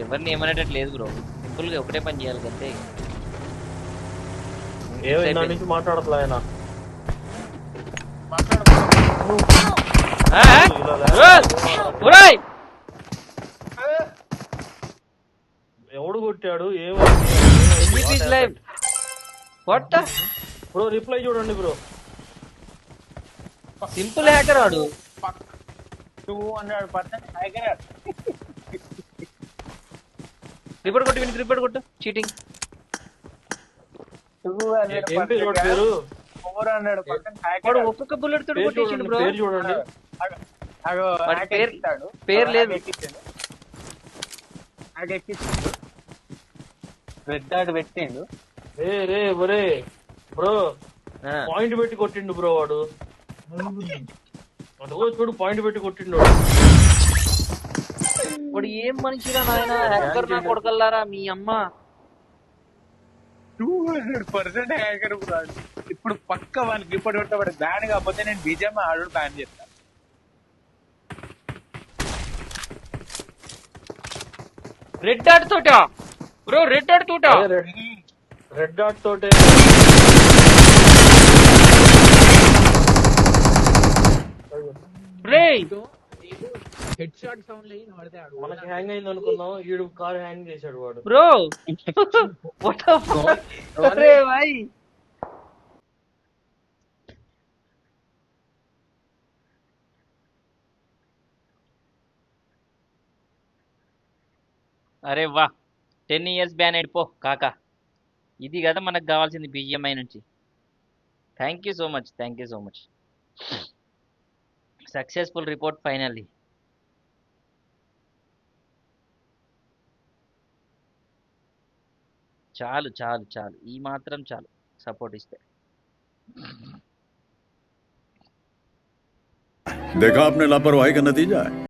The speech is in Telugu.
ఎవరిని ఏమనేటట్టు లేదు బ్రో, సింపుల్ గా ఒకటే పని చేయాలి అంతే. ఏమైనా నుంచి మాట్లాడట్లా ఆయన ఎవడు కొట్టాడు బ్రో? రిప్లై చూడండి బ్రో. సింపుల్ హ్యాకర్ వాడు. 200% హ్యాకర్. రిపోర్ట్ కొట్టు, వీనికి రిపోర్ట్ కొట్టు, చీటింగ్. 400% హ్యాకర్. ఒక్కొక్క బుల్లెట్ తోటి కొట్టేసిండు బ్రో. పేరు చూడండి. పేరు లేదు. రెడ్ డాట్ పెట్టిండు. ఒరే బ్రో, పాయింట్ పెట్టి కొట్టిండు బ్రో వాడు. అదిగో చూడు, పాయింట్ పెట్టి కొట్టిండు వాడు. ఏం మనిషిరా నాయన, హ్యాకర్ నా కొడకల్లారా మీ అమ్మ. 200% హ్యాకర్ బ్రో. ఇప్పుడు పక్క వానికి రిపోర్ట్ పెట్టబడి బ్యాన్ కాకపోతే నేను బీజేఎం ఆడు బ్యాన్ చేస్తా. రెడ్ డాట్ తోట బ్రో, రెడ్ డాట్ తోట. రెడ్ డాట్ తోటే హెడ్ షాట్ సౌండ్ లేని వాడితే ఆడు మనకి హ్యాంగ్ అయింది అనుకున్నాం, ఈడు కార్ హ్యాంగ్ చేశాడు వాడు బ్రో. అరే భాయ్, అరే వా, 10 years బ్యాన్ అయిపో కాకా. ఇది కదా మనకు కావాల్సింది BGMI నుంచి. Thank you so much, thank you so much. Successful report finally. చాలు చాలు చాలు, ఈ మాత్రం చాలు సపోర్ట్ ఇస్తే. देखा आपने लापरवाही का नतीजा है।